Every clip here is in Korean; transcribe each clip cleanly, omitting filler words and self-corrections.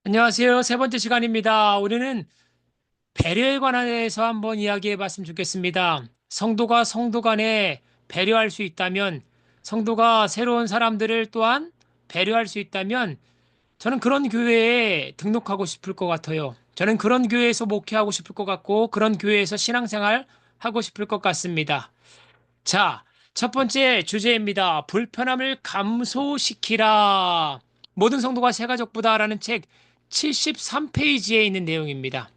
안녕하세요. 세 번째 시간입니다. 우리는 배려에 관해서 한번 이야기해 봤으면 좋겠습니다. 성도가 성도 간에 배려할 수 있다면, 성도가 새로운 사람들을 또한 배려할 수 있다면, 저는 그런 교회에 등록하고 싶을 것 같아요. 저는 그런 교회에서 목회하고 싶을 것 같고, 그런 교회에서 신앙생활 하고 싶을 것 같습니다. 자, 첫 번째 주제입니다. 불편함을 감소시키라. 모든 성도가 새가족부다라는 책 73페이지에 있는 내용입니다.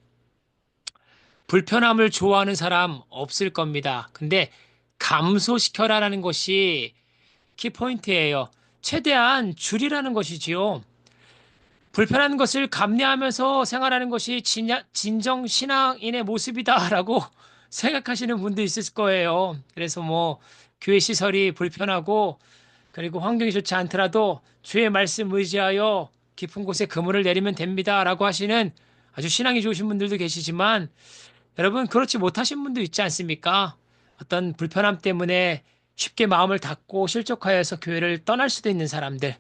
불편함을 좋아하는 사람 없을 겁니다. 근데 감소시켜라라는 것이 키포인트예요. 최대한 줄이라는 것이지요. 불편한 것을 감내하면서 생활하는 것이 진정 신앙인의 모습이다라고 생각하시는 분도 있을 거예요. 그래서 뭐 교회 시설이 불편하고 그리고 환경이 좋지 않더라도 주의 말씀 의지하여 깊은 곳에 그물을 내리면 됩니다라고 하시는 아주 신앙이 좋으신 분들도 계시지만 여러분 그렇지 못하신 분도 있지 않습니까? 어떤 불편함 때문에 쉽게 마음을 닫고 실족하여서 교회를 떠날 수도 있는 사람들.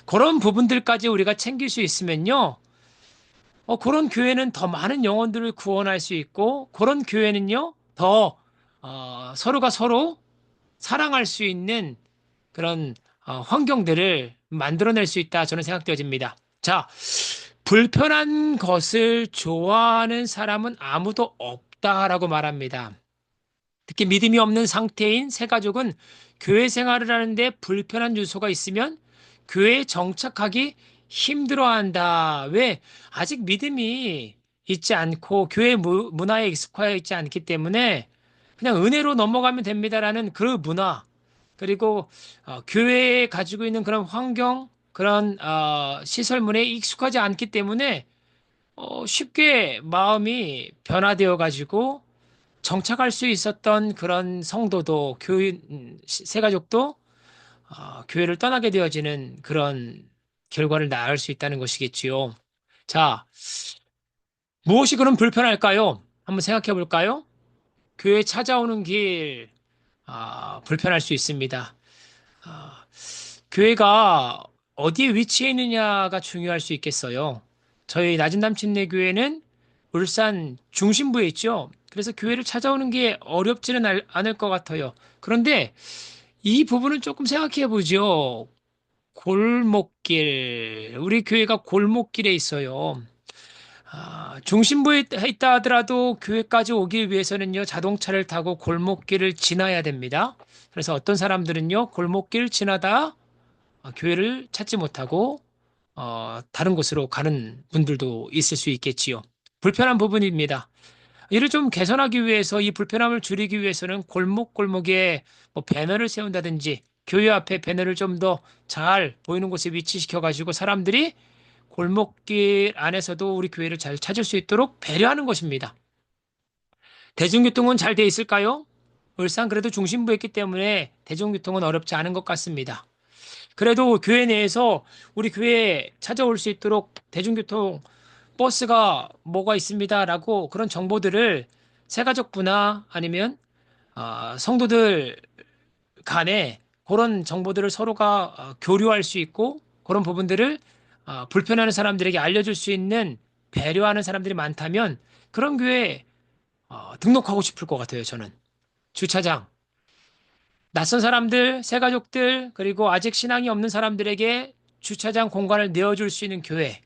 그런 부분들까지 우리가 챙길 수 있으면요. 그런 교회는 더 많은 영혼들을 구원할 수 있고, 그런 교회는요, 더, 서로가 서로 사랑할 수 있는 그런, 환경들을 만들어낼 수 있다. 저는 생각되어집니다. 자, 불편한 것을 좋아하는 사람은 아무도 없다라고 말합니다. 특히 믿음이 없는 상태인 새 가족은 교회 생활을 하는데 불편한 요소가 있으면 교회에 정착하기 힘들어한다. 왜? 아직 믿음이 있지 않고 교회 문화에 익숙하여 있지 않기 때문에 그냥 은혜로 넘어가면 됩니다라는 그 문화 그리고 교회에 가지고 있는 그런 환경 그런 시설문에 익숙하지 않기 때문에 쉽게 마음이 변화되어 가지고 정착할 수 있었던 그런 성도도 새가족도 교회를 떠나게 되어지는 그런 결과를 낳을 수 있다는 것이겠지요. 자, 무엇이 그럼 불편할까요? 한번 생각해 볼까요? 교회 찾아오는 길, 불편할 수 있습니다. 아, 교회가 어디에 위치해 있느냐가 중요할 수 있겠어요. 저희 낮은 남침내 교회는 울산 중심부에 있죠. 그래서 교회를 찾아오는 게 어렵지는 않을 것 같아요. 그런데 이 부분은 조금 생각해 보죠. 골목길. 우리 교회가 골목길에 있어요. 중심부에 있다 하더라도 교회까지 오기 위해서는요, 자동차를 타고 골목길을 지나야 됩니다. 그래서 어떤 사람들은요, 골목길 지나다 교회를 찾지 못하고 다른 곳으로 가는 분들도 있을 수 있겠지요. 불편한 부분입니다. 이를 좀 개선하기 위해서 이 불편함을 줄이기 위해서는 골목골목에 뭐 배너를 세운다든지 교회 앞에 배너를 좀 더 잘 보이는 곳에 위치시켜 가지고 사람들이 골목길 안에서도 우리 교회를 잘 찾을 수 있도록 배려하는 것입니다. 대중교통은 잘 돼 있을까요? 울산 그래도 중심부에 있기 때문에 대중교통은 어렵지 않은 것 같습니다. 그래도 교회 내에서 우리 교회에 찾아올 수 있도록 대중교통 버스가 뭐가 있습니다라고 그런 정보들을 새가족부나 아니면 성도들 간에 그런 정보들을 서로가 교류할 수 있고 그런 부분들을 불편해하는 사람들에게 알려줄 수 있는 배려하는 사람들이 많다면 그런 교회에 등록하고 싶을 것 같아요, 저는. 주차장, 낯선 사람들, 새 가족들, 그리고 아직 신앙이 없는 사람들에게 주차장 공간을 내어줄 수 있는 교회.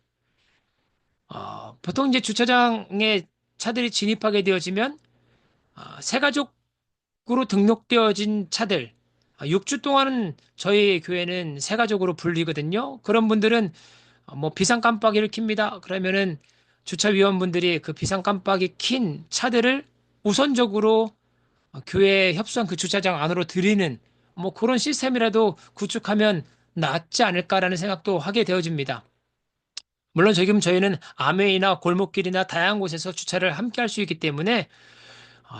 보통 이제 주차장에 차들이 진입하게 되어지면 새 가족으로 등록되어진 차들, 6주 동안은 저희 교회는 새 가족으로 불리거든요. 그런 분들은 뭐 비상 깜빡이를 킵니다. 그러면은 주차위원분들이 그 비상 깜빡이 킨 차들을 우선적으로 교회에 협소한 그 주차장 안으로 들이는 뭐 그런 시스템이라도 구축하면 낫지 않을까라는 생각도 하게 되어집니다. 물론 지금 저희는 아메이나 골목길이나 다양한 곳에서 주차를 함께 할 수 있기 때문에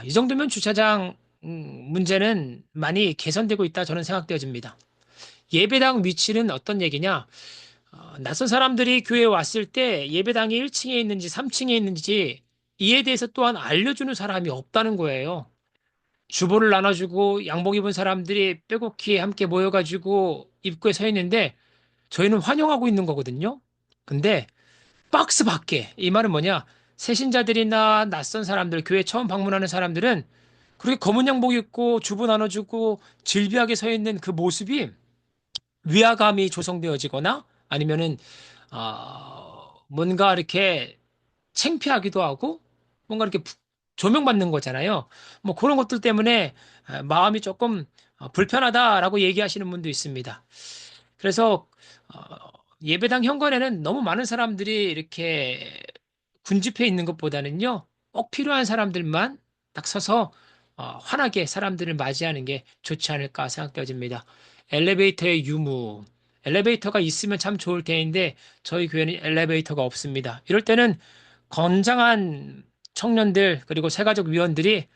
이 정도면 주차장 문제는 많이 개선되고 있다 저는 생각되어집니다. 예배당 위치는 어떤 얘기냐? 낯선 사람들이 교회에 왔을 때 예배당이 1층에 있는지 3층에 있는지 이에 대해서 또한 알려주는 사람이 없다는 거예요. 주보를 나눠주고 양복 입은 사람들이 빼곡히 함께 모여가지고 입구에 서 있는데 저희는 환영하고 있는 거거든요. 근데 박스 밖에. 이 말은 뭐냐? 새신자들이나 낯선 사람들, 교회 처음 방문하는 사람들은 그렇게 검은 양복 입고 주보 나눠주고 질비하게 서 있는 그 모습이 위화감이 조성되어지거나 아니면은 뭔가 이렇게 창피하기도 하고 뭔가 이렇게 조명받는 거잖아요. 뭐 그런 것들 때문에 마음이 조금 불편하다라고 얘기하시는 분도 있습니다. 그래서 어, 예배당 현관에는 너무 많은 사람들이 이렇게 군집해 있는 것보다는요, 꼭 필요한 사람들만 딱 서서 환하게 사람들을 맞이하는 게 좋지 않을까 생각되어집니다. 엘리베이터의 유무. 엘리베이터가 있으면 참 좋을 텐데 저희 교회는 엘리베이터가 없습니다. 이럴 때는 건장한 청년들 그리고 새가족 위원들이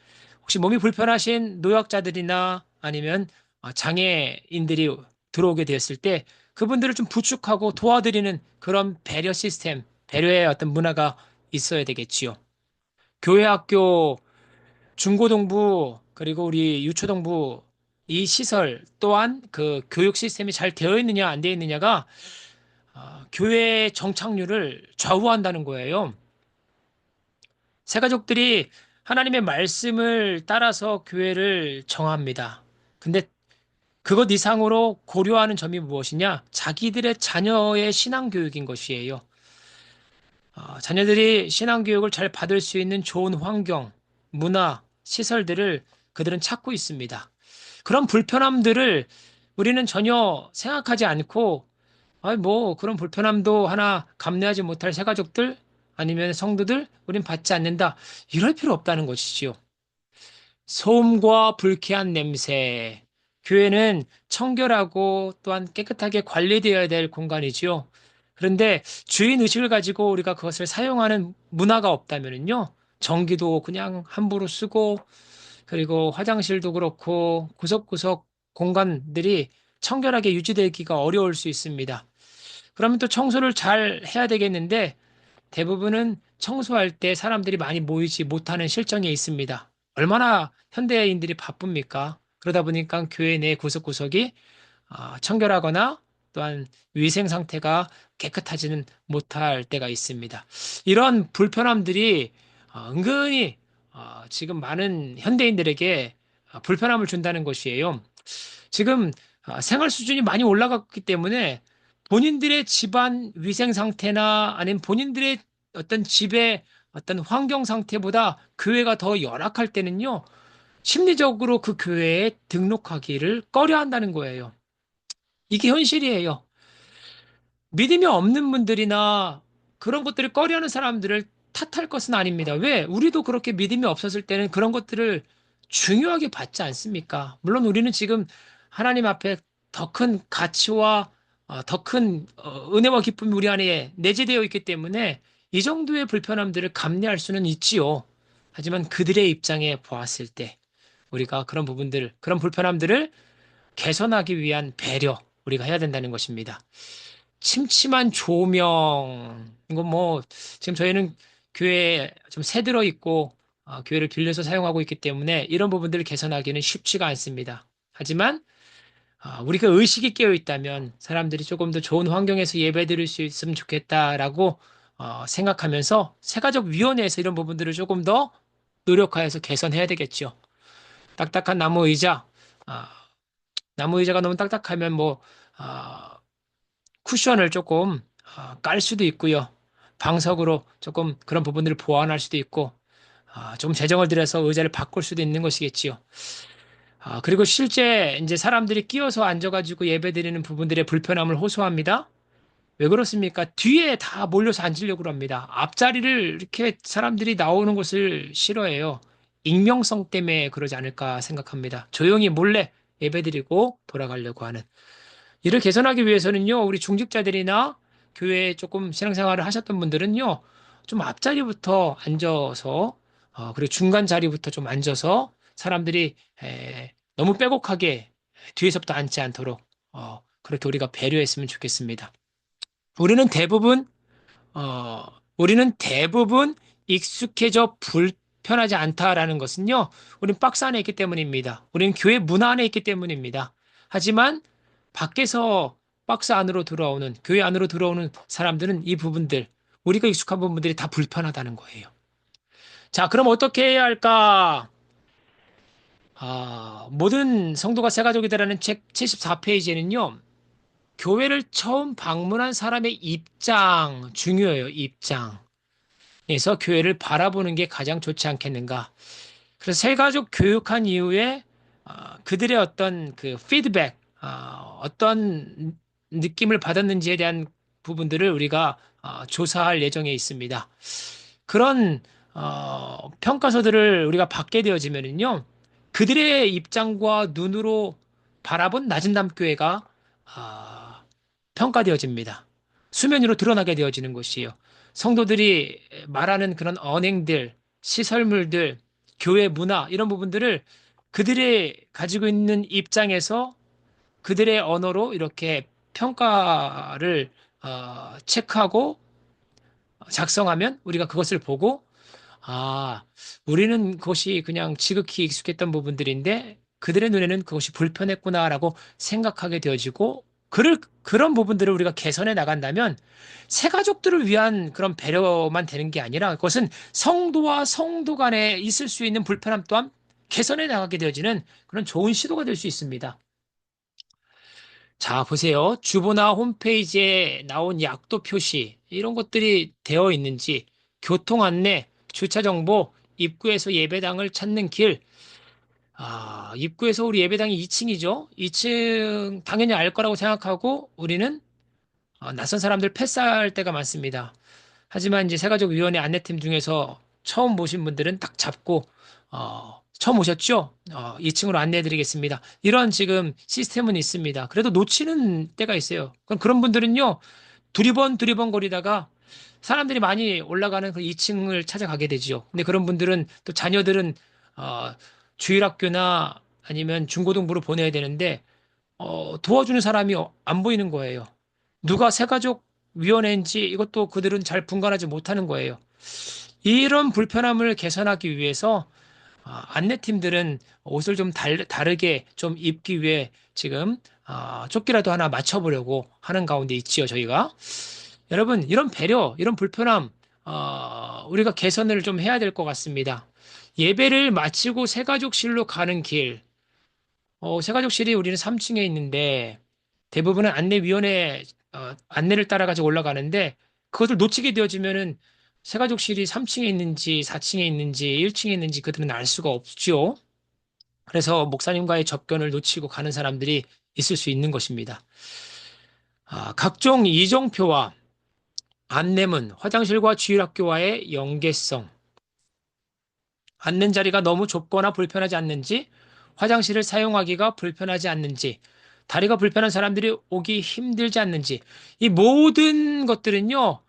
혹시 몸이 불편하신 노약자들이나 아니면 장애인들이 들어오게 되었을 때 그분들을 좀 부축하고 도와드리는 그런 배려 시스템, 배려의 어떤 문화가 있어야 되겠지요. 교회 학교, 중고등부, 그리고 우리 유초등부 이 시설 또한 그 교육 시스템이 잘 되어 있느냐 안 되어 있느냐가 교회의 정착률을 좌우한다는 거예요. 새가족들이 하나님의 말씀을 따라서 교회를 정합니다. 근데 그것 이상으로 고려하는 점이 무엇이냐? 자기들의 자녀의 신앙교육인 것이에요. 자녀들이 신앙교육을 잘 받을 수 있는 좋은 환경, 문화, 시설들을 그들은 찾고 있습니다. 그런 불편함들을 우리는 전혀 생각하지 않고, 뭐, 그런 불편함도 하나 감내하지 못할 새가족들, 아니면 성도들, 우린 받지 않는다. 이럴 필요 없다는 것이지요. 소음과 불쾌한 냄새. 교회는 청결하고 또한 깨끗하게 관리되어야 될 공간이지요. 그런데 주인 의식을 가지고 우리가 그것을 사용하는 문화가 없다면요. 전기도 그냥 함부로 쓰고, 그리고 화장실도 그렇고, 구석구석 공간들이 청결하게 유지되기가 어려울 수 있습니다. 그러면 또 청소를 잘 해야 되겠는데, 대부분은 청소할 때 사람들이 많이 모이지 못하는 실정에 있습니다. 얼마나 현대인들이 바쁩니까? 그러다 보니까 교회 내 구석구석이 청결하거나 또한 위생 상태가 깨끗하지는 못할 때가 있습니다. 이런 불편함들이 은근히 지금 많은 현대인들에게 불편함을 준다는 것이에요. 지금 생활 수준이 많이 올라갔기 때문에 본인들의 집안 위생 상태나 아니면 본인들의 어떤 집의 어떤 환경 상태보다 교회가 더 열악할 때는요, 심리적으로 그 교회에 등록하기를 꺼려 한다는 거예요. 이게 현실이에요. 믿음이 없는 분들이나 그런 것들을 꺼려하는 사람들을 탓할 것은 아닙니다. 왜? 우리도 그렇게 믿음이 없었을 때는 그런 것들을 중요하게 받지 않습니까? 물론 우리는 지금 하나님 앞에 더 큰 가치와 더 큰 은혜와 기쁨이 우리 안에 내재되어 있기 때문에 이 정도의 불편함들을 감내할 수는 있지요. 하지만 그들의 입장에 보았을 때 우리가 그런 부분들, 그런 불편함들을 개선하기 위한 배려 우리가 해야 된다는 것입니다. 침침한 조명. 이거 뭐, 지금 저희는 교회에 좀 새들어 있고, 교회를 빌려서 사용하고 있기 때문에 이런 부분들을 개선하기는 쉽지가 않습니다. 하지만, 우리가 의식이 깨어 있다면 사람들이 조금 더 좋은 환경에서 예배 드릴 수 있으면 좋겠다라고 생각하면서 새가족위원회에서 이런 부분들을 조금 더 노력하여서 개선해야 되겠죠. 딱딱한 나무 의자, 아, 나무 의자가 너무 딱딱하면 뭐, 아, 쿠션을 조금 깔 수도 있고요. 방석으로 조금 그런 부분들을 보완할 수도 있고, 좀 재정을 들여서 의자를 바꿀 수도 있는 것이겠지요. 그리고 실제 이제 사람들이 끼어서 앉아가지고 예배드리는 부분들의 불편함을 호소합니다. 왜 그렇습니까? 뒤에 다 몰려서 앉으려고 합니다. 앞자리를 이렇게 사람들이 나오는 것을 싫어해요. 익명성 때문에 그러지 않을까 생각합니다. 조용히 몰래 예배드리고 돌아가려고 하는. 이를 개선하기 위해서는요, 우리 중직자들이나 교회에 조금 신앙생활을 하셨던 분들은요, 좀 앞자리부터 앉아서, 그리고 중간 자리부터 좀 앉아서 사람들이 너무 빼곡하게 뒤에서부터 앉지 않도록, 그렇게 우리가 배려했으면 좋겠습니다. 우리는 대부분, 어, 우리는 대부분 익숙해져 불편하지 않다라는 것은요, 우리는 박스 안에 있기 때문입니다. 우리는 교회 문 안에 있기 때문입니다. 하지만 밖에서 박스 안으로 들어오는, 교회 안으로 들어오는 사람들은 이 부분들, 우리가 익숙한 부분들이 다 불편하다는 거예요. 자, 그럼 어떻게 해야 할까? 모든 성도가 새 가족이다라는 책 74페이지에는요, 교회를 처음 방문한 사람의 입장, 중요해요, 입장. 에서 교회를 바라보는 게 가장 좋지 않겠는가. 그래서 새 가족 교육한 이후에 그들의 어떤 그 피드백, 어떤 느낌을 받았는지에 대한 부분들을 우리가 조사할 예정에 있습니다. 그런 평가서들을 우리가 받게 되어지면은요, 그들의 입장과 눈으로 바라본 낮은 담교회가 평가되어집니다. 수면 위로 드러나게 되어지는 것이에요. 성도들이 말하는 그런 언행들, 시설물들, 교회 문화 이런 부분들을 그들의 가지고 있는 입장에서 그들의 언어로 이렇게 평가를 체크하고 작성하면 우리가 그것을 보고 아, 우리는 그것이 그냥 지극히 익숙했던 부분들인데 그들의 눈에는 그것이 불편했구나라고 생각하게 되어지고 그런 부분들을 우리가 개선해 나간다면 새 가족들을 위한 그런 배려만 되는 게 아니라 그것은 성도와 성도 간에 있을 수 있는 불편함 또한 개선해 나가게 되어지는 그런 좋은 시도가 될 수 있습니다. 자, 보세요. 주보나 홈페이지에 나온 약도 표시, 이런 것들이 되어 있는지, 교통 안내, 주차 정보, 입구에서 예배당을 찾는 길, 입구에서 우리 예배당이 2층이죠. 2층 당연히 알 거라고 생각하고 우리는 낯선 사람들 패스할 때가 많습니다. 하지만 이제 새가족위원회 안내팀 중에서 처음 보신 분들은 딱 잡고, 처음 오셨죠? 2층으로 안내해 드리겠습니다. 이런 지금 시스템은 있습니다. 그래도 놓치는 때가 있어요. 그럼 그런 분들은요, 두리번 거리다가 사람들이 많이 올라가는 그 2층을 찾아가게 되지요. 근데 그런 분들은 또 자녀들은, 어, 주일학교나 아니면 중고등부로 보내야 되는데, 도와주는 사람이 안 보이는 거예요. 누가 새가족 위원회인지 이것도 그들은 잘 분간하지 못하는 거예요. 이런 불편함을 개선하기 위해서 안내팀들은 옷을 좀 다르게 좀 입기 위해 지금 조끼라도 하나 맞춰보려고 하는 가운데 있지요, 저희가. 여러분, 이런 배려, 이런 불편함, 우리가 개선을 좀 해야 될 것 같습니다. 예배를 마치고 새가족실로 가는 길, 새가족실이 우리는 3층에 있는데 대부분은 안내위원회 안내를 따라가지고 올라가는데 그것을 놓치게 되어지면은 새가족실이 3층에 있는지 4층에 있는지 1층에 있는지 그들은 알 수가 없지요. 그래서 목사님과의 접견을 놓치고 가는 사람들이 있을 수 있는 것입니다. 각종 이정표와 안내문, 화장실과 주일학교와의 연계성, 앉는 자리가 너무 좁거나 불편하지 않는지, 화장실을 사용하기가 불편하지 않는지, 다리가 불편한 사람들이 오기 힘들지 않는지, 이 모든 것들은요,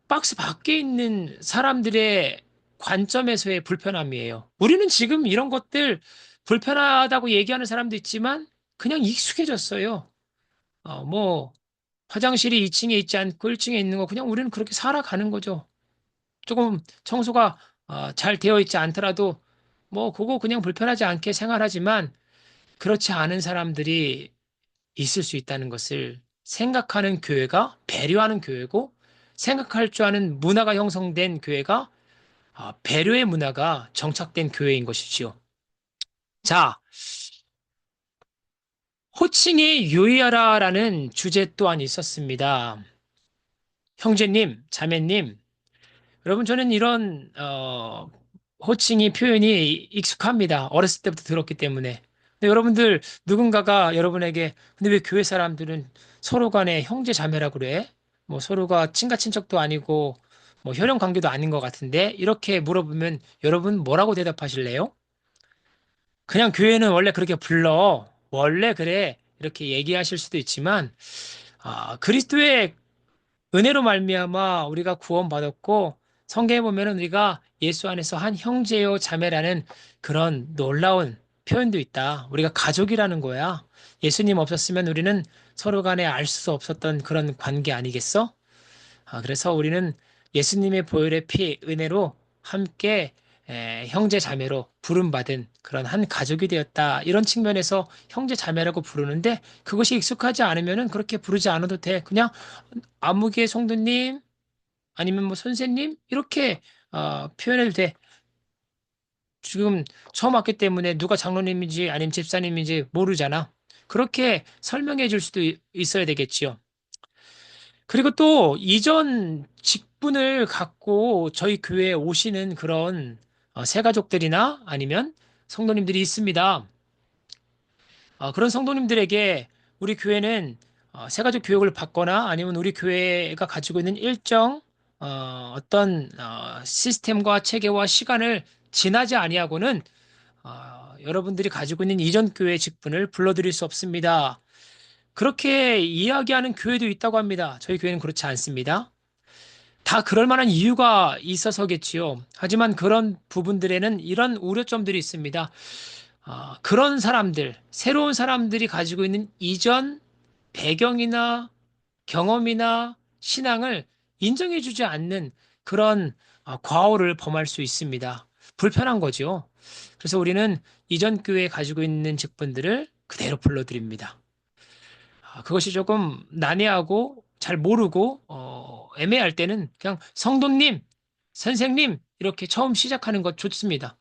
박스 밖에 있는 사람들의 관점에서의 불편함이에요. 우리는 지금 이런 것들 불편하다고 얘기하는 사람도 있지만, 그냥 익숙해졌어요. 뭐, 화장실이 2층에 있지 않고 1층에 있는 거, 그냥 우리는 그렇게 살아가는 거죠. 조금 청소가 잘 되어 있지 않더라도 뭐 그거 그냥 불편하지 않게 생활하지만 그렇지 않은 사람들이 있을 수 있다는 것을 생각하는 교회가 배려하는 교회고 생각할 줄 아는 문화가 형성된 교회가 배려의 문화가 정착된 교회인 것이지요. 자, 호칭에 유의하라라는 주제 또한 있었습니다. 형제님, 자매님, 여러분, 저는 이런, 호칭이 표현이 익숙합니다. 어렸을 때부터 들었기 때문에. 근데 여러분들, 누군가가 여러분에게, 근데 왜 교회 사람들은 서로 간에 형제 자매라고 그래? 뭐 서로가 친가 친척도 아니고, 뭐 혈연 관계도 아닌 것 같은데? 이렇게 물어보면 여러분 뭐라고 대답하실래요? 그냥 교회는 원래 그렇게 불러. 원래 그래. 이렇게 얘기하실 수도 있지만, 그리스도의 은혜로 말미암아 우리가 구원받았고 성경에 보면은 우리가 예수 안에서 한 형제요 자매라는 그런 놀라운 표현도 있다. 우리가 가족이라는 거야. 예수님 없었으면 우리는 서로 간에 알 수 없었던 그런 관계 아니겠어? 그래서 우리는 예수님의 보혈의 피, 은혜로 함께 형제 자매로 부름받은 그런 한 가족이 되었다. 이런 측면에서 형제 자매라고 부르는데 그것이 익숙하지 않으면은 그렇게 부르지 않아도 돼. 그냥 아무개 성도님, 아니면 뭐 선생님 이렇게 표현해도 돼. 지금 처음 왔기 때문에 누가 장로님인지 아니면 집사님인지 모르잖아. 그렇게 설명해 줄 수도 있어야 되겠지요. 그리고 또 이전 직분을 갖고 저희 교회에 오시는 그런 새가족들이나 아니면 성도님들이 있습니다. 그런 성도님들에게 우리 교회는 새가족 교육을 받거나 아니면 우리 교회가 가지고 있는 일정 어떤 시스템과 체계와 시간을 지나지 아니하고는 여러분들이 가지고 있는 이전 교회 직분을 불러드릴 수 없습니다. 그렇게 이야기하는 교회도 있다고 합니다. 저희 교회는 그렇지 않습니다. 다 그럴 만한 이유가 있어서겠지요. 하지만 그런 부분들에는 이런 우려점들이 있습니다. 그런 사람들, 새로운 사람들이 가지고 있는 이전 배경이나 경험이나 신앙을 인정해주지 않는 그런 과오를 범할 수 있습니다. 불편한 거죠. 그래서 우리는 이전 교회에 가지고 있는 직분들을 그대로 불러드립니다. 그것이 조금 난해하고 잘 모르고 애매할 때는 그냥 성도님, 선생님 이렇게 처음 시작하는 것 좋습니다.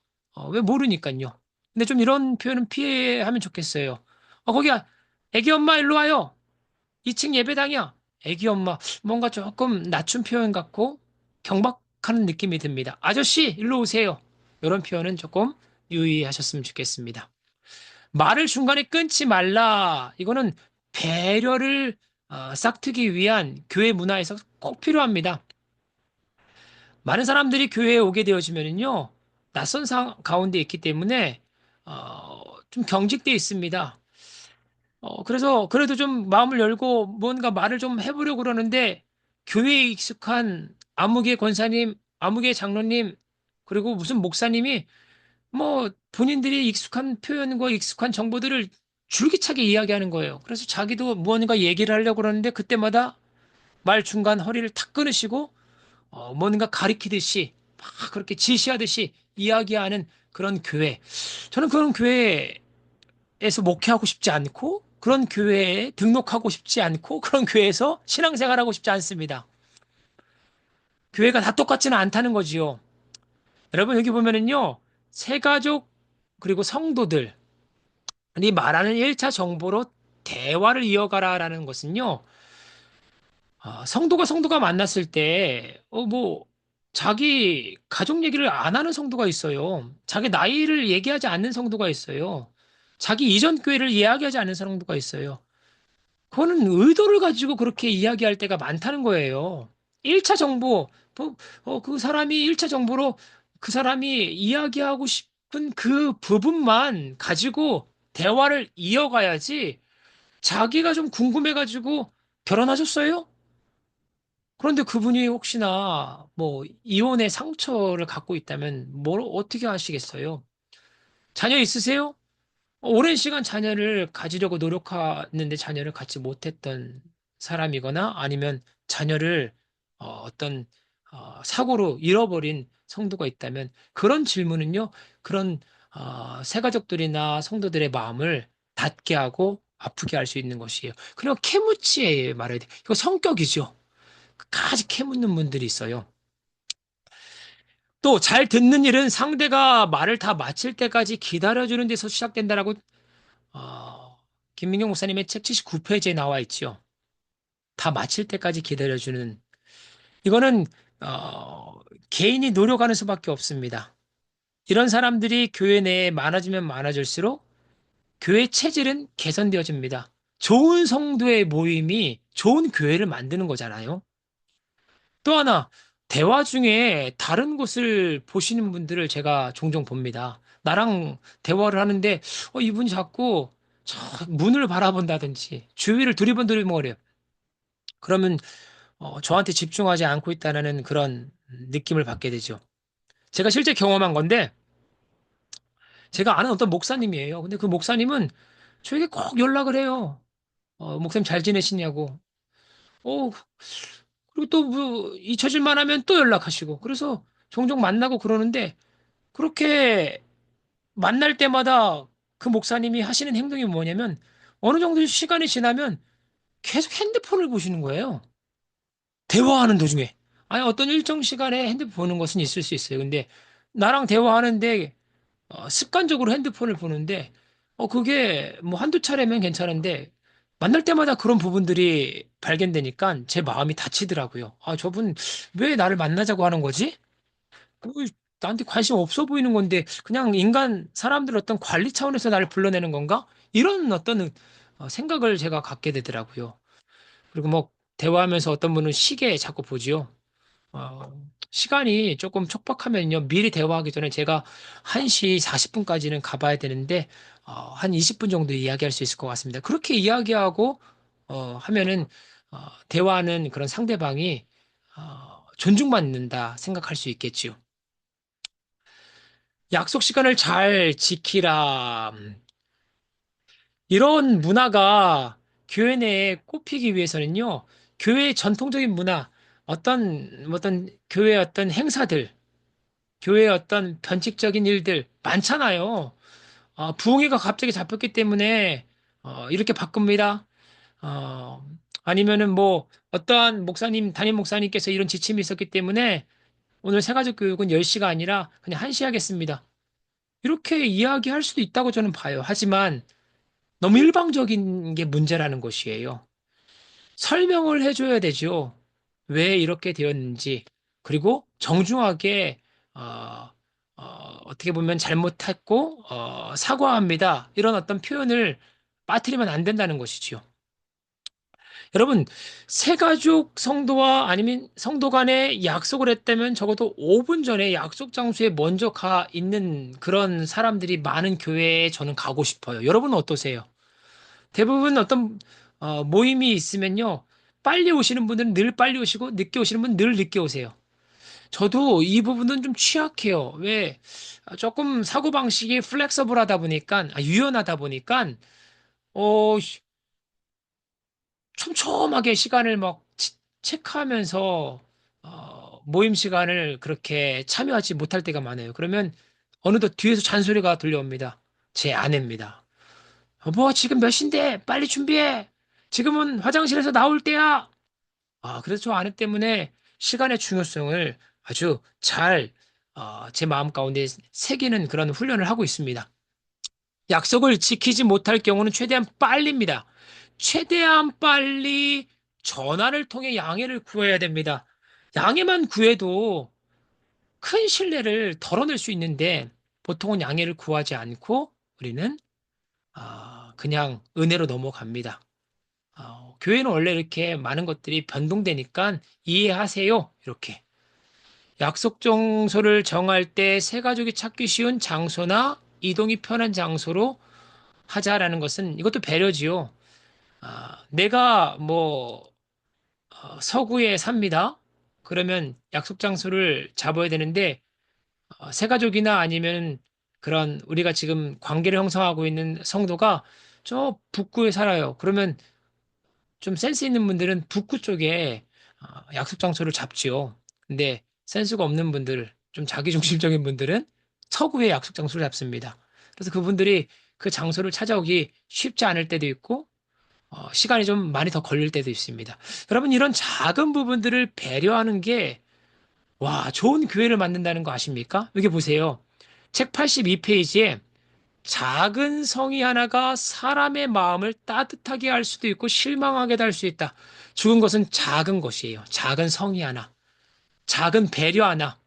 왜 모르니까요. 근데 좀 이런 표현은 피하면 좋겠어요. 거기야 애기 엄마 일로 와요. 2층 예배당이야. 애기 엄마 뭔가 조금 낮춘 표현 같고 경박하는 느낌이 듭니다. 아저씨 일로 오세요. 이런 표현은 조금 유의하셨으면 좋겠습니다. 말을 중간에 끊지 말라. 이거는 배려를 싹트기 위한 교회 문화에서 꼭 필요합니다. 많은 사람들이 교회에 오게 되어지면요, 낯선 가운데 있기 때문에 좀 경직돼 있습니다. 그래서 그래도 좀 마음을 열고 뭔가 말을 좀 해보려고 그러는데 교회에 익숙한 아무개 권사님, 아무개 장로님, 그리고 무슨 목사님이 뭐 본인들이 익숙한 표현과 익숙한 정보들을 줄기차게 이야기하는 거예요. 그래서 자기도 무언가 얘기를 하려고 그러는데 그때마다 말 중간 허리를 탁 끊으시고 뭔가 가리키듯이 막 그렇게 지시하듯이 이야기하는 그런 교회. 저는 그런 교회에서 목회하고 싶지 않고 그런 교회에 등록하고 싶지 않고 그런 교회에서 신앙생활하고 싶지 않습니다. 교회가 다 똑같지는 않다는 거지요. 여러분 여기 보면은요. 새가족 그리고 성도들 이 말하는 1차 정보로 대화를 이어가라라는 것은요, 성도가 성도가 만났을 때, 자기 가족 얘기를 안 하는 성도가 있어요. 자기 나이를 얘기하지 않는 성도가 있어요. 자기 이전 교회를 이야기하지 않는 성도가 있어요. 그거는 의도를 가지고 그렇게 이야기할 때가 많다는 거예요. 1차 정보, 그 사람이 1차 정보로 그 사람이 이야기하고 싶은 그 부분만 가지고 대화를 이어가야지 자기가 좀 궁금해가지고 결혼하셨어요? 그런데 그분이 혹시나 뭐 이혼의 상처를 갖고 있다면 뭘 어떻게 하시겠어요? 자녀 있으세요? 오랜 시간 자녀를 가지려고 노력하는데 자녀를 갖지 못했던 사람이거나 아니면 자녀를 어떤 사고로 잃어버린 성도가 있다면 그런 질문은요, 그런 새가족들이나 성도들의 마음을 닫게 하고 아프게 할 수 있는 것이에요. 그냥 캐묻지 말아야 돼. 이거 성격이죠. 끝까지 캐묻는 분들이 있어요. 또 잘 듣는 일은 상대가 말을 다 마칠 때까지 기다려주는 데서 시작된다라고 김민경 목사님의 책 79페이지에 나와 있지요. 다 마칠 때까지 기다려주는 이거는 개인이 노력하는 수밖에 없습니다. 이런 사람들이 교회 내에 많아지면 많아질수록 교회 체질은 개선되어집니다. 좋은 성도의 모임이 좋은 교회를 만드는 거잖아요. 또 하나, 대화 중에 다른 곳을 보시는 분들을 제가 종종 봅니다. 나랑 대화를 하는데, 이분이 자꾸 저 문을 바라본다든지, 주위를 두리번두리번 거려요. 그러면, 저한테 집중하지 않고 있다는 그런 느낌을 받게 되죠. 제가 실제 경험한 건데, 제가 아는 어떤 목사님이에요. 근데 그 목사님은 저에게 꼭 연락을 해요. 목사님 잘 지내시냐고. 어, 그리고 또 뭐 잊혀질만 하면 또 연락하시고. 그래서 종종 만나고 그러는데 그렇게 만날 때마다 그 목사님이 하시는 행동이 뭐냐면 어느 정도 시간이 지나면 계속 핸드폰을 보시는 거예요. 대화하는 도중에. 아니, 어떤 일정 시간에 핸드폰 보는 것은 있을 수 있어요. 근데 나랑 대화하는데 습관적으로 핸드폰을 보는데 그게 뭐 한두 차례면 괜찮은데 만날 때마다 그런 부분들이 발견되니까 제 마음이 다치더라고요. 아, 저분 왜 나를 만나자고 하는 거지? 그거 나한테 관심 없어 보이는 건데 그냥 인간 사람들 어떤 관리 차원에서 나를 불러내는 건가? 이런 어떤 생각을 제가 갖게 되더라고요. 그리고 뭐 대화하면서 어떤 분은 시계 자꾸 보지요. 어, 시간이 조금 촉박하면요. 미리 대화하기 전에 제가 1시 40분까지는 가봐야 되는데 한 20분 정도 이야기할 수 있을 것 같습니다. 그렇게 이야기하고 하면은 대화하는 그런 상대방이 존중받는다 생각할 수 있겠지요. 약속 시간을 잘 지키라. 이런 문화가 교회 내에 꼽히기 위해서는요, 교회의 전통적인 문화, 어떤 교회의 어떤 행사들, 교회의 어떤 변칙적인 일들 많잖아요. 부흥회가 갑자기 잡혔기 때문에, 이렇게 바꿉니다. 어, 아니면은 뭐, 어떠한 목사님, 담임 목사님께서 이런 지침이 있었기 때문에, 오늘 새가족 교육은 10시가 아니라 그냥 1시 하겠습니다. 이렇게 이야기할 수도 있다고 저는 봐요. 하지만, 너무 일방적인 게 문제라는 것이에요. 설명을 해줘야 되죠. 왜 이렇게 되었는지. 그리고 정중하게, 어, 떻게 보면 잘못했고, 사과합니다. 이런 어떤 표현을 빠뜨리면 안 된다는 것이지요. 여러분, 새가족 성도와 아니면 성도 간에 약속을 했다면 적어도 5분 전에 약속 장소에 먼저 가 있는 그런 사람들이 많은 교회에 저는 가고 싶어요. 여러분은 어떠세요? 대부분 어떤 모임이 있으면요. 빨리 오시는 분들은 늘 빨리 오시고 늦게 오시는 분은 늘 늦게 오세요. 저도 이 부분은 좀 취약해요. 왜? 조금 사고방식이 플렉서블하다 보니까, 유연하다 보니까, 어, 촘촘하게 시간을 막 체크하면서, 모임 시간을 그렇게 참여하지 못할 때가 많아요. 그러면 어느덧 뒤에서 잔소리가 들려옵니다. 제 아내입니다. 여보, 지금 몇 시인데? 빨리 준비해! 지금은 화장실에서 나올 때야! 그래서 저 아내 때문에 시간의 중요성을 아주 잘, 제 마음 가운데 새기는 그런 훈련을 하고 있습니다. 약속을 지키지 못할 경우는 최대한 빨리입니다. 최대한 빨리 전화를 통해 양해를 구해야 됩니다. 양해만 구해도 큰 신뢰를 덜어낼 수 있는데 보통은 양해를 구하지 않고 우리는 그냥 은혜로 넘어갑니다. 교회는 원래 이렇게 많은 것들이 변동되니까 이해하세요. 이렇게. 약속 장소를 정할 때 새 가족이 찾기 쉬운 장소나 이동이 편한 장소로 하자라는 것은 이것도 배려지요. 내가 뭐 서구에 삽니다. 그러면 약속 장소를 잡아야 되는데 새 가족이나 아니면 그런 우리가 지금 관계를 형성하고 있는 성도가 저 북구에 살아요. 그러면 좀 센스 있는 분들은 북구 쪽에 약속 장소를 잡지요. 근데 센스가 없는 분들, 좀 자기중심적인 분들은 서구에 약속 장소를 잡습니다. 그래서 그분들이 그 장소를 찾아오기 쉽지 않을 때도 있고, 시간이 좀 많이 더 걸릴 때도 있습니다. 여러분, 이런 작은 부분들을 배려하는 게, 와, 좋은 교회를 만든다는 거 아십니까? 여기 보세요. 책 82페이지에 작은 성의 하나가 사람의 마음을 따뜻하게 할 수도 있고 실망하게 할 수 있다. 죽은 것은 작은 것이에요. 작은 성의 하나, 작은 배려 하나.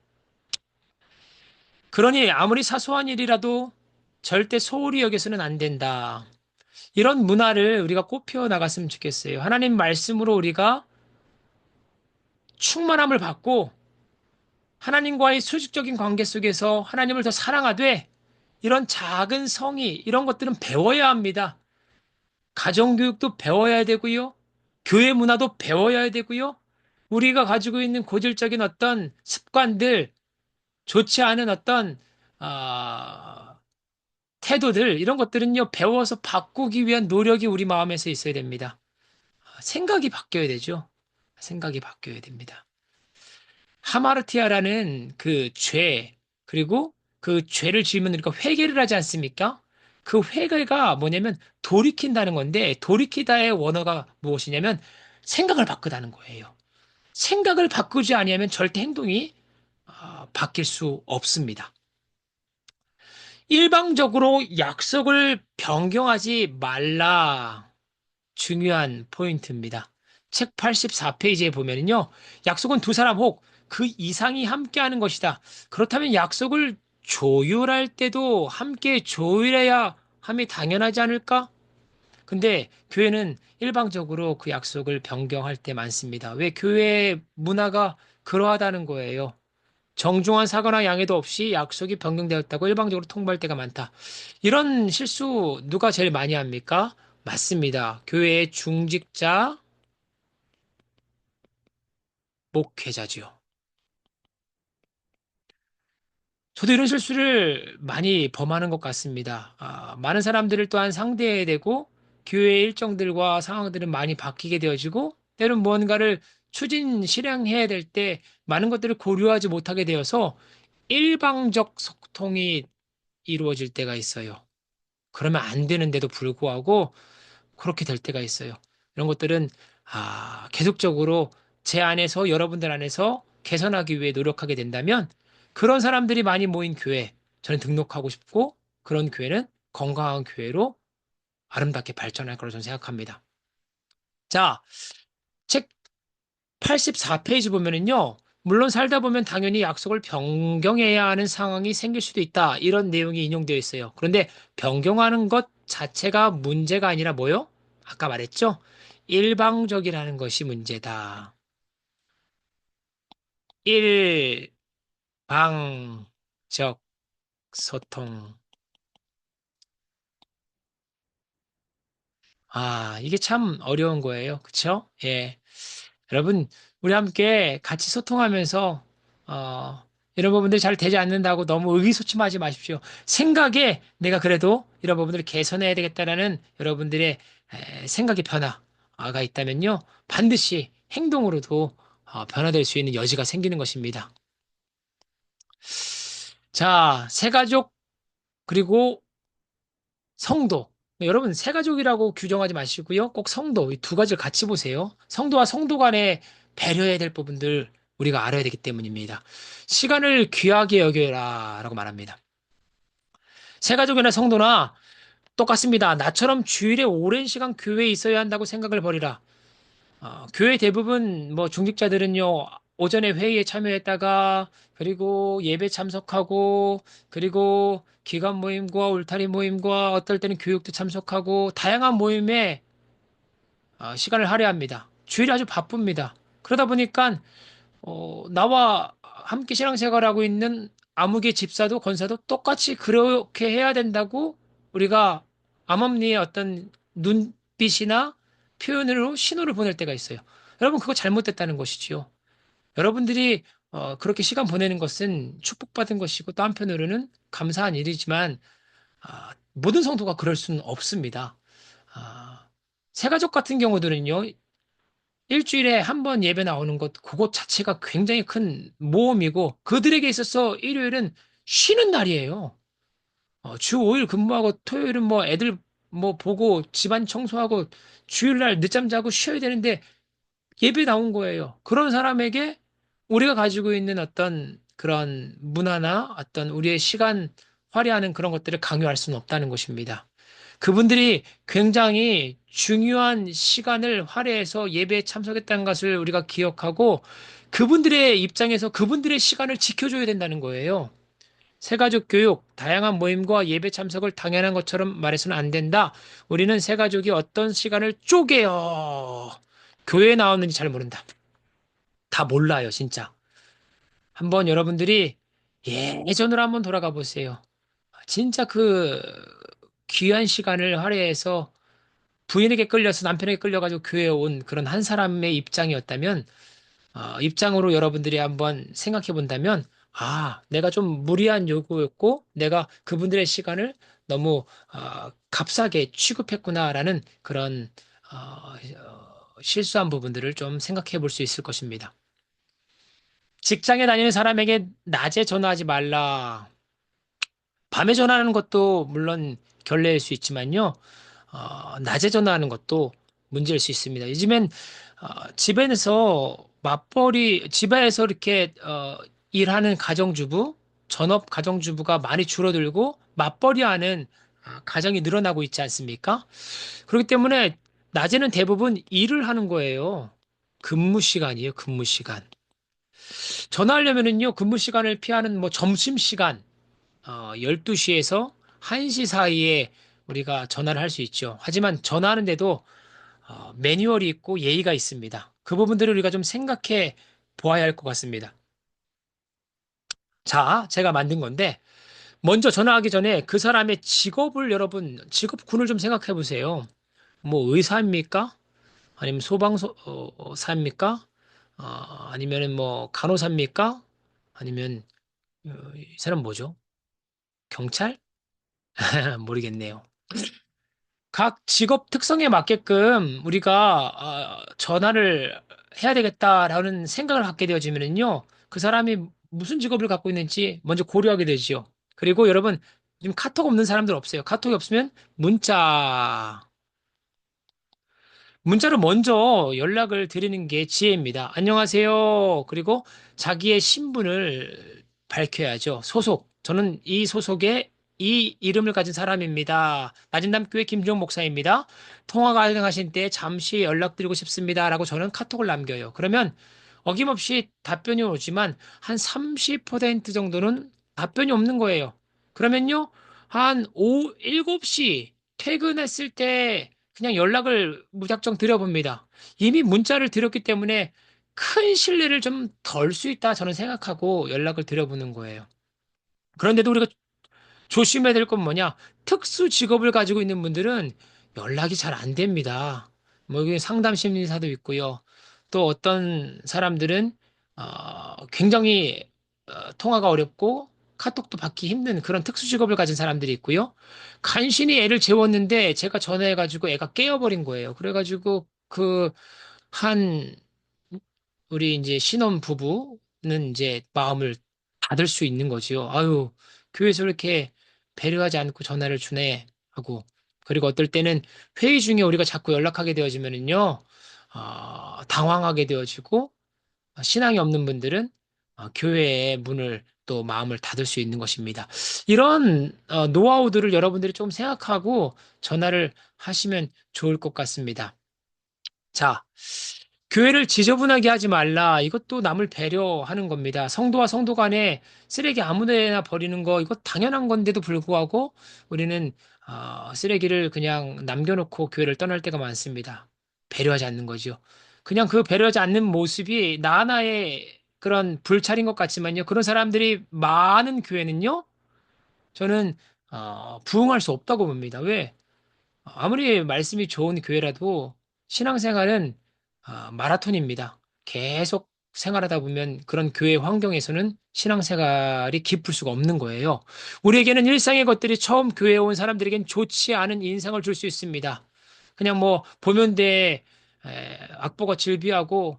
그러니 아무리 사소한 일이라도 절대 소홀히 여겨서는 안 된다. 이런 문화를 우리가 꽃피워 나갔으면 좋겠어요. 하나님 말씀으로 우리가 충만함을 받고 하나님과의 수직적인 관계 속에서 하나님을 더 사랑하되 이런 작은 성의, 이런 것들은 배워야 합니다. 가정교육도 배워야 되고요. 교회 문화도 배워야 되고요. 우리가 가지고 있는 고질적인 어떤 습관들, 좋지 않은 어떤, 아, 태도들, 이런 것들은요, 배워서 바꾸기 위한 노력이 우리 마음에서 있어야 됩니다. 생각이 바뀌어야 되죠. 생각이 바뀌어야 됩니다. 하마르티아라는 그 죄, 그리고 그 죄를 지으면 우리가 회개를 하지 않습니까? 그 회개가 뭐냐면 돌이킨다는 건데, 돌이키다의 원어가 무엇이냐면 생각을 바꾸다는 거예요. 생각을 바꾸지 아니하면 절대 행동이 바뀔 수 없습니다. 일방적으로 약속을 변경하지 말라. 중요한 포인트입니다. 책 84페이지에 보면요. 약속은 두 사람 혹 그 이상이 함께하는 것이다. 그렇다면 약속을 조율할 때도 함께 조율해야 함이 당연하지 않을까? 근데 교회는 일방적으로 그 약속을 변경할 때 많습니다. 왜 교회의 문화가 그러하다는 거예요. 정중한 사과나 양해도 없이 약속이 변경되었다고 일방적으로 통보할 때가 많다. 이런 실수 누가 제일 많이 합니까? 맞습니다. 교회의 중직자, 목회자지요. 저도 이런 실수를 많이 범하는 것 같습니다. 많은 사람들을 또한 상대해야 되고, 교회의 일정들과 상황들은 많이 바뀌게 되어지고, 때론 무언가를 실행해야 될 때 많은 것들을 고려하지 못하게 되어서 일방적 소통이 이루어질 때가 있어요. 그러면 안 되는데도 불구하고 그렇게 될 때가 있어요. 이런 것들은 계속적으로 제 안에서 여러분들 안에서 개선하기 위해 노력하게 된다면 그런 사람들이 많이 모인 교회 저는 등록하고 싶고 그런 교회는 건강한 교회로 아름답게 발전할 거라고 저는 생각합니다. 자, 책 84페이지 보면은요. 물론 살다 보면 당연히 약속을 변경해야 하는 상황이 생길 수도 있다. 이런 내용이 인용되어 있어요. 그런데 변경하는 것 자체가 문제가 아니라 뭐요? 아까 말했죠? 일방적이라는 것이 문제다. 일방적 소통. 이게 참 어려운 거예요. 그쵸? 예. 여러분, 우리 함께 같이 소통하면서, 이런 부분들이 잘 되지 않는다고 너무 의기소침하지 마십시오. 생각에 내가 그래도 이런 부분들을 개선해야 되겠다라는 여러분들의 생각의 변화가 있다면요. 반드시 행동으로도 변화될 수 있는 여지가 생기는 것입니다. 자, 새가족, 그리고 성도. 여러분, 새가족이라고 규정하지 마시고요. 꼭 성도, 이 두 가지를 같이 보세요. 성도와 성도 간에 배려해야 될 부분들 우리가 알아야 되기 때문입니다. 시간을 귀하게 여겨라 라고 말합니다. 새가족이나 성도나 똑같습니다. 나처럼 주일에 오랜 시간 교회에 있어야 한다고 생각을 버리라. 교회 대부분 뭐 중직자들은요, 오전에 회의에 참여했다가, 그리고 예배 참석하고, 그리고 기관 모임과 울타리 모임과 어떨 때는 교육도 참석하고, 다양한 모임에 시간을 할애합니다. 주일이 아주 바쁩니다. 그러다 보니까, 나와 함께 신앙생활하고 있는 아무개 집사도 권사도 똑같이 그렇게 해야 된다고 우리가 암암리의 어떤 눈빛이나 표현으로 신호를 보낼 때가 있어요. 여러분, 그거 잘못됐다는 것이지요. 여러분들이 그렇게 시간 보내는 것은 축복받은 것이고 또 한편으로는 감사한 일이지만 모든 성도가 그럴 수는 없습니다. 아, 새가족 같은 경우들은요, 일주일에 한 번 예배 나오는 것, 그것 자체가 굉장히 큰 모험이고, 그들에게 있어서 일요일은 쉬는 날이에요. 주 5일 근무하고, 토요일은 뭐 애들 뭐 보고, 집안 청소하고, 주일날 늦잠 자고 쉬어야 되는데, 예배 나온 거예요. 그런 사람에게 우리가 가지고 있는 어떤 그런 문화나 어떤 우리의 시간 활용하는 그런 것들을 강요할 수는 없다는 것입니다. 그분들이 굉장히 중요한 시간을 할애해서 예배에 참석했다는 것을 우리가 기억하고 그분들의 입장에서 그분들의 시간을 지켜줘야 된다는 거예요. 새가족 교육, 다양한 모임과 예배 참석을 당연한 것처럼 말해서는 안 된다. 우리는 새가족이 어떤 시간을 쪼개요. 교회에 나오는지 잘 모른다. 다 몰라요, 진짜. 한번 여러분들이 예전으로 한번 돌아가 보세요. 진짜 그 귀한 시간을 할애해서 부인에게 끌려서 남편에게 끌려가지고 교회에 온 그런 한 사람의 입장이었다면, 입장으로 여러분들이 한번 생각해 본다면, 내가 좀 무리한 요구였고, 내가 그분들의 시간을 너무, 값싸게 취급했구나라는 그런, 실수한 부분들을 좀 생각해 볼 수 있을 것입니다. 직장에 다니는 사람에게 낮에 전화하지 말라. 밤에 전화하는 것도 물론 결례일 수 있지만요. 낮에 전화하는 것도 문제일 수 있습니다. 요즘엔 집에서 집에서 이렇게, 일하는 가정주부, 전업 가정주부가 많이 줄어들고 맞벌이 하는 가정이 늘어나고 있지 않습니까? 그렇기 때문에 낮에는 대부분 일을 하는 거예요. 근무 시간이에요, 근무 시간. 전화하려면은요, 근무 시간을 피하는 뭐 점심 시간, 12시에서 1시 사이에 우리가 전화를 할 수 있죠. 하지만 전화하는데도 매뉴얼이 있고 예의가 있습니다. 그 부분들을 우리가 좀 생각해 보아야 할 것 같습니다. 자, 제가 만든 건데, 먼저 전화하기 전에 그 사람의 직업을 여러분, 직업군을 좀 생각해 보세요. 뭐 의사입니까? 아니면 소방사입니까? 아니면은 뭐 간호사입니까? 아니면 이 사람 뭐죠? 경찰? 모르겠네요. 각 직업 특성에 맞게끔 우리가 전화를 해야 되겠다라는 생각을 갖게 되어지면은요, 그 사람이 무슨 직업을 갖고 있는지 먼저 고려하게 되지요. 그리고 여러분, 지금 카톡 없는 사람들 없어요. 카톡이 없으면 문자로 먼저 연락을 드리는 게 지혜입니다. 안녕하세요. 그리고 자기의 신분을 밝혀야죠. 소속. 저는 이 소속의 이 이름을 가진 사람입니다. 낮은담교회 김종 목사입니다. 통화 가능하신 때 잠시 연락드리고 싶습니다. 라고 저는 카톡을 남겨요. 그러면 어김없이 답변이 오지만 한 30% 정도는 답변이 없는 거예요. 그러면요, 한 7시 퇴근했을 때 그냥 연락을 무작정 드려봅니다. 이미 문자를 드렸기 때문에 큰 신뢰를 좀 덜 수 있다 저는 생각하고 연락을 드려보는 거예요. 그런데도 우리가 조심해야 될 건 뭐냐? 특수 직업을 가지고 있는 분들은 연락이 잘 안 됩니다. 뭐 여기 상담 심리사도 있고요. 또 어떤 사람들은 굉장히 통화가 어렵고 카톡도 받기 힘든 그런 특수 직업을 가진 사람들이 있고요. 간신히 애를 재웠는데 제가 전화해가지고 애가 깨어버린 거예요. 그래가지고 한 우리 이제 신혼 부부는 이제 마음을 닫을 수 있는 거지요. 아유, 교회에서 이렇게 배려하지 않고 전화를 주네 하고. 그리고 어떨 때는 회의 중에 우리가 자꾸 연락하게 되어지면은요, 당황하게 되어지고, 신앙이 없는 분들은 교회의 문을 또 마음을 닫을 수 있는 것입니다. 이런 노하우들을 여러분들이 좀 생각하고 전화를 하시면 좋을 것 같습니다. 자, 교회를 지저분하게 하지 말라. 이것도 남을 배려하는 겁니다. 성도와 성도 간에 쓰레기 아무 데나 버리는 거, 이거 당연한 건데도 불구하고 우리는 쓰레기를 그냥 남겨놓고 교회를 떠날 때가 많습니다. 배려하지 않는 거죠. 그냥 그 배려하지 않는 모습이 나 하나의 그런 불찰인 것 같지만요. 그런 사람들이 많은 교회는요, 저는 부응할 수 없다고 봅니다. 왜? 아무리 말씀이 좋은 교회라도 신앙생활은 마라톤입니다. 계속 생활하다 보면 그런 교회 환경에서는 신앙생활이 깊을 수가 없는 거예요. 우리에게는 일상의 것들이 처음 교회에 온 사람들에겐 좋지 않은 인상을 줄 수 있습니다. 그냥 뭐 보면 돼 악보가 질비하고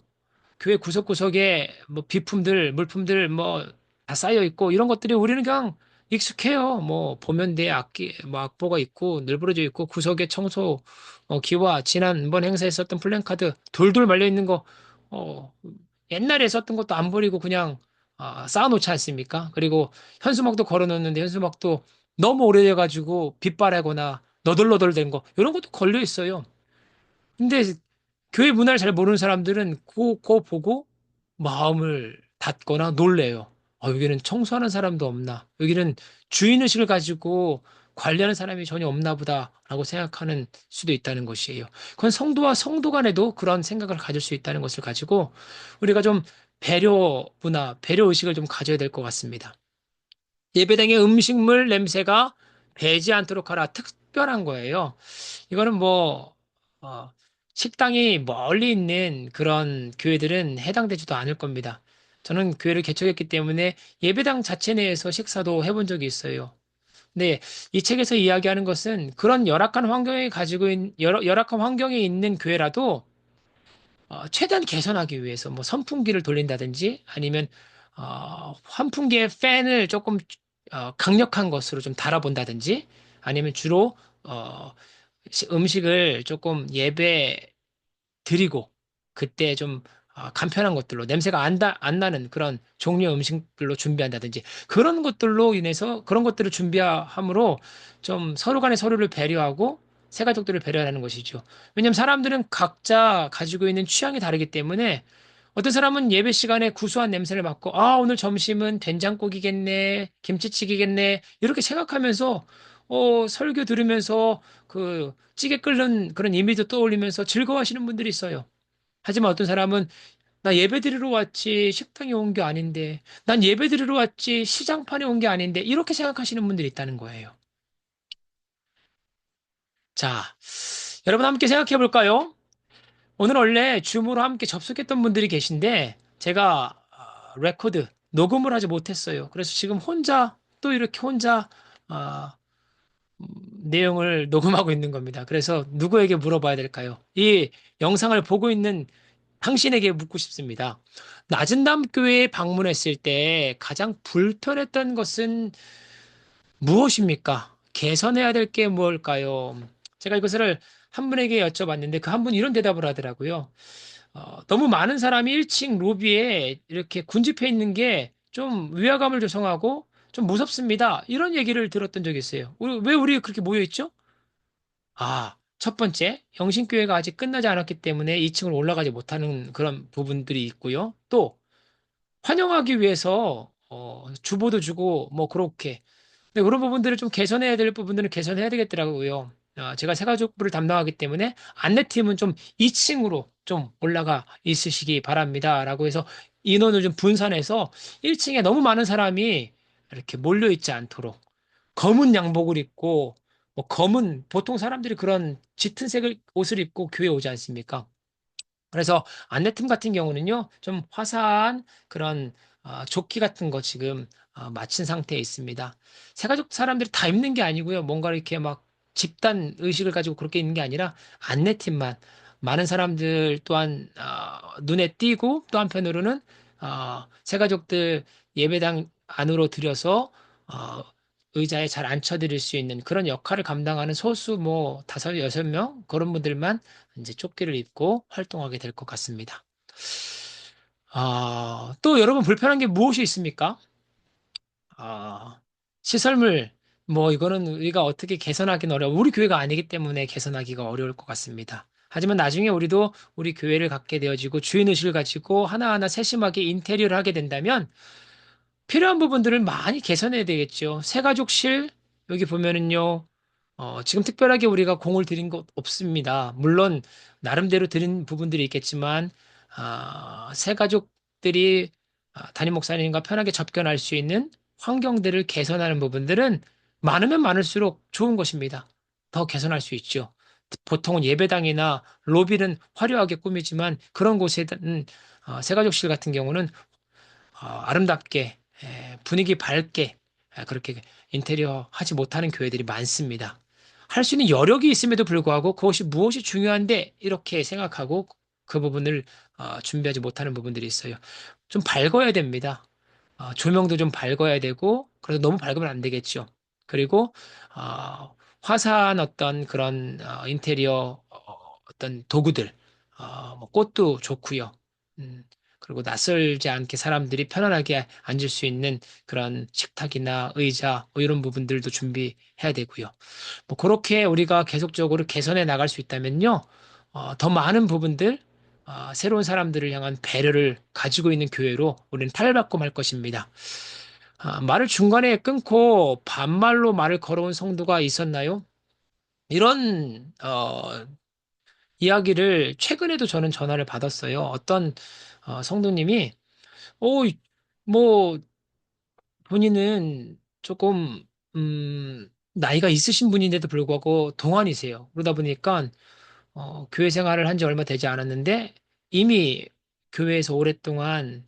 교회 구석구석에 뭐 비품들, 물품들 뭐 다 쌓여 있고 이런 것들이 우리는 그냥 익숙해요. 뭐 보면 돼 뭐 악보가 있고 늘부러져 있고 구석에 청소 기와 지난번 행사에 썼던 플랜카드 돌돌 말려 있는 거 어, 옛날에 썼던 것도 안 버리고 그냥 쌓아놓지 않습니까? 그리고 현수막도 걸어놓는데 현수막도 너무 오래돼가지고 빛바라거나 너덜너덜 된 거 이런 것도 걸려 있어요. 근데 교회 문화를 잘 모르는 사람들은 그거 보고 마음을 닫거나 놀래요. 여기는 청소하는 사람도 없나? 여기는 주인의식을 가지고 관리하는 사람이 전혀 없나 보다라고 생각하는 수도 있다는 것이에요. 그건 성도와 성도 간에도 그런 생각을 가질 수 있다는 것을 가지고 우리가 좀 배려 문화, 배려 의식을 좀 가져야 될 것 같습니다. 예배당의 음식물 냄새가 배지 않도록 하라. 특별한 거예요. 이거는 뭐, 어, 식당이 멀리 있는 그런 교회들은 해당되지도 않을 겁니다. 저는 교회를 개척했기 때문에 예배당 자체 내에서 식사도 해본 적이 있어요. 근데 이 책에서 이야기하는 것은 그런 열악한 환경에 있는 교회라도 최대한 개선하기 위해서 뭐 선풍기를 돌린다든지 아니면 환풍기의 팬을 조금 강력한 것으로 좀 달아본다든지 아니면 주로 어, 음식을 조금 예배 드리고 그때 좀 간편한 것들로 냄새가 안 나는 그런 종류의 음식들로 준비한다든지 그런 것들로 인해서 그런 것들을 준비함으로 좀 서로 간에 서로를 배려하고 새 가족들을 배려하는 것이죠. 왜냐하면 사람들은 각자 가지고 있는 취향이 다르기 때문에 어떤 사람은 예배 시간에 구수한 냄새를 맡고 오늘 점심은 된장국이겠네, 김치찌개겠네 이렇게 생각하면서 설교 들으면서 그 찌개 끓는 그런 이미지도 떠올리면서 즐거워하시는 분들이 있어요. 하지만 어떤 사람은 나 예배 드리러 왔지 식당에 온 게 아닌데 난 예배 드리러 왔지 시장판에 온 게 아닌데 이렇게 생각하시는 분들이 있다는 거예요. 자, 여러분 함께 생각해 볼까요? 오늘 원래 줌으로 함께 접속했던 분들이 계신데 제가 레코드 녹음을 하지 못했어요. 그래서 지금 혼자 또 이렇게 혼자 아, 내용을 녹음하고 있는 겁니다. 그래서 누구에게 물어봐야 될까요? 이 영상을 보고 있는 당신에게 묻고 싶습니다. 낮은 담 교회에 방문했을 때 가장 불편했던 것은 무엇입니까? 개선해야 될 게 무엇일까요? 제가 이것을 한 분에게 여쭤봤는데 그 한 분이 이런 대답을 하더라고요. 너무 많은 사람이 1층 로비에 이렇게 군집해 있는 게 좀 위화감을 조성하고 좀 무섭습니다. 이런 얘기를 들었던 적이 있어요. 왜 우리 그렇게 모여 있죠? 첫 번째, 영신교회가 아직 끝나지 않았기 때문에 2층을 올라가지 못하는 그런 부분들이 있고요. 또, 환영하기 위해서, 주보도 주고, 뭐, 그렇게. 근데 그런 부분들을 좀 개선해야 될 부분들은 개선해야 되겠더라고요. 제가 새가족부를 담당하기 때문에 안내팀은 좀 2층으로 좀 올라가 있으시기 바랍니다. 라고 해서 인원을 좀 분산해서 1층에 너무 많은 사람이 이렇게 몰려 있지 않도록 검은 양복을 입고 뭐 검은 보통 사람들이 그런 짙은 색을 옷을 입고 교회 오지 않습니까? 그래서 안내팀 같은 경우는요, 좀 화사한 그런 조끼 같은 거 지금 마친 상태에 있습니다. 새가족 사람들이 다 입는 게 아니고요, 뭔가 이렇게 막 집단 의식을 가지고 그렇게 있는 게 아니라 안내팀만 많은 사람들 또한 눈에 띄고 또 한편으로는 새가족들 예배당 안으로 들여서 어, 의자에 잘 앉혀드릴 수 있는 그런 역할을 감당하는 소수 뭐 다섯 여섯 명 그런 분들만 이제 조끼를 입고 활동하게 될 것 같습니다. 또 여러분 불편한 게 무엇이 있습니까? 시설물, 뭐 이거는 우리가 어떻게 개선하기는 어려워. 우리 교회가 아니기 때문에 개선하기가 어려울 것 같습니다. 하지만 나중에 우리도 우리 교회를 갖게 되어지고 주인의식을 가지고 하나하나 세심하게 인테리어를 하게 된다면 필요한 부분들을 많이 개선해야 되겠죠. 새가족실, 여기 보면은요, 지금 특별하게 우리가 공을 들인 것 없습니다. 물론, 나름대로 들인 부분들이 있겠지만, 새가족들이 담임 목사님과 편하게 접견할 수 있는 환경들을 개선하는 부분들은 많으면 많을수록 좋은 것입니다. 더 개선할 수 있죠. 보통은 예배당이나 로비는 화려하게 꾸미지만 그런 곳에는 새가족실 같은 경우는 아름답게 분위기 밝게 그렇게 인테리어 하지 못하는 교회들이 많습니다. 할 수 있는 여력이 있음에도 불구하고 그것이 무엇이 중요한데 이렇게 생각하고 그 부분을 준비하지 못하는 부분들이 있어요. 좀 밝아야 됩니다. 조명도 좀 밝아야 되고 그래도 너무 밝으면 안 되겠죠. 그리고 화사한 어떤 그런 인테리어 어떤 도구들 뭐 꽃도 좋고요. 음, 그리고 낯설지 않게 사람들이 편안하게 앉을 수 있는 그런 식탁이나 의자 뭐 이런 부분들도 준비해야 되고요. 뭐 그렇게 우리가 계속적으로 개선해 나갈 수 있다면요, 더 많은 부분들, 새로운 사람들을 향한 배려를 가지고 있는 교회로 우리는 탈바꿈 할 것입니다. 말을 중간에 끊고 반말로 말을 걸어온 성도가 있었나요? 이런 이야기를 최근에도 저는 전화를 받았어요. 어떤 성도님이 어, 뭐 본인은 조금 나이가 있으신 분인데도 불구하고 동안이세요. 그러다 보니까 교회 생활을 한 지 얼마 되지 않았는데 이미 교회에서 오랫동안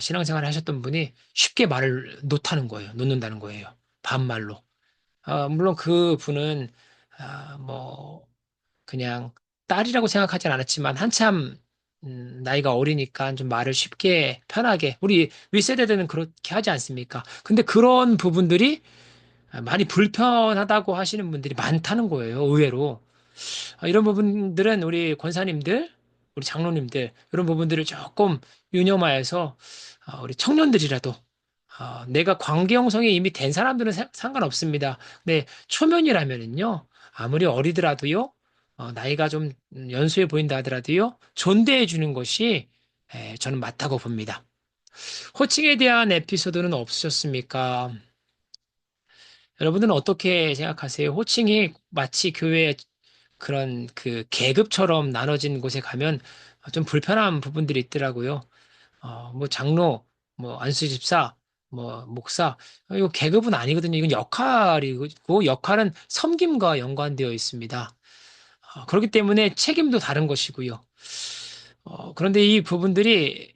신앙생활을 하셨던 분이 쉽게 말을 놓다는 거예요. 놓는다는 거예요. 반말로. 물론 그 분은 뭐 그냥 딸이라고 생각하진 않았지만 한참 나이가 어리니까 좀 말을 쉽게 편하게 우리 윗세대들은 그렇게 하지 않습니까? 근데 그런 부분들이 많이 불편하다고 하시는 분들이 많다는 거예요. 의외로. 이런 부분들은 우리 권사님들, 우리 장로님들 이런 부분들을 조금 유념하여서 우리 청년들이라도 내가 관계 형성이 이미 된 사람들은 상관없습니다. 근데 초면이라면은요, 아무리 어리더라도요, 나이가 좀 연수해 보인다 하더라도요, 존대해 주는 것이 저는 맞다고 봅니다. 호칭에 대한 에피소드는 없으셨습니까? 여러분들은 어떻게 생각하세요? 호칭이 마치 교회 그런 그 계급처럼 나눠진 곳에 가면 좀 불편한 부분들이 있더라고요. 뭐 장로, 뭐 안수 집사, 뭐 목사, 이거 계급은 아니거든요. 이건 역할이고 역할은 섬김과 연관되어 있습니다. 그렇기 때문에 책임도 다른 것이고요. 그런데 이 부분들이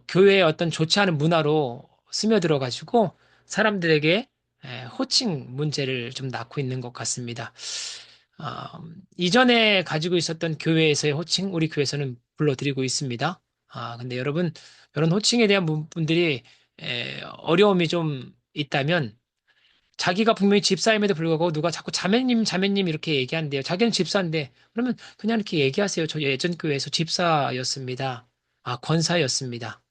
교회의 어떤 좋지 않은 문화로 스며들어 가지고 사람들에게 호칭 문제를 좀 낳고 있는 것 같습니다. 이전에 가지고 있었던 교회에서의 호칭, 우리 교회에서는 불러드리고 있습니다. 근데 여러분, 이런 호칭에 대한 부분들이 어려움이 좀 있다면, 자기가 분명히 집사임에도 불구하고 누가 자꾸 자매님, 자매님 이렇게 얘기한대요. 자기는 집사인데, 그러면 그냥 이렇게 얘기하세요. 저 예전 교회에서 집사였습니다. 권사였습니다.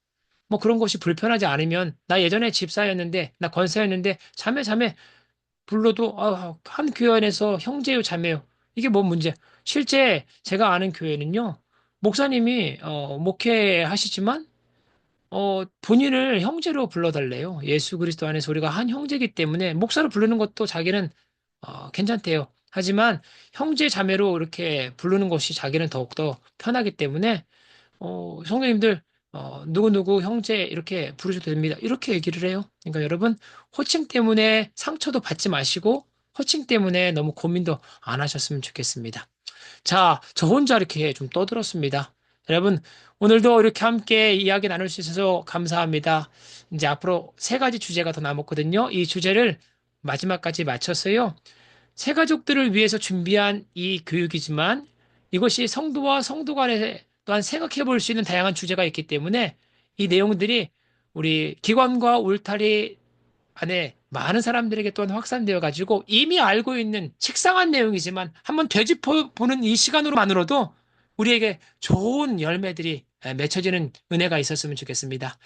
뭐 그런 것이 불편하지 않으면, 나 예전에 집사였는데, 나 권사였는데, 자매, 자매, 불러도 한 교회 안에서 형제요 자매요. 이게 뭔 문제? 실제 제가 아는 교회는요. 목사님이 목회하시지만 본인을 형제로 불러달래요. 예수 그리스도 안에서 우리가 한 형제이기 때문에 목사로 부르는 것도 자기는 괜찮대요. 하지만 형제 자매로 이렇게 부르는 것이 자기는 더욱더 편하기 때문에 성도님들, 누구누구 형제 이렇게 부르셔도 됩니다. 이렇게 얘기를 해요. 그러니까 여러분, 호칭 때문에 상처도 받지 마시고, 호칭 때문에 너무 고민도 안 하셨으면 좋겠습니다. 자, 저 혼자 이렇게 좀 떠들었습니다. 여러분, 오늘도 이렇게 함께 이야기 나눌 수 있어서 감사합니다. 이제 앞으로 세 가지 주제가 더 남았거든요. 이 주제를 마지막까지 마쳤어요. 새 가족들을 위해서 준비한 이 교육이지만 이것이 성도와 성도 간에 또한 생각해 볼 수 있는 다양한 주제가 있기 때문에 이 내용들이 우리 기관과 울타리 안에 많은 사람들에게 또한 확산되어 가지고 이미 알고 있는 식상한 내용이지만 한번 되짚어 보는 이 시간으로만으로도 우리에게 좋은 열매들이 맺혀지는 은혜가 있었으면 좋겠습니다.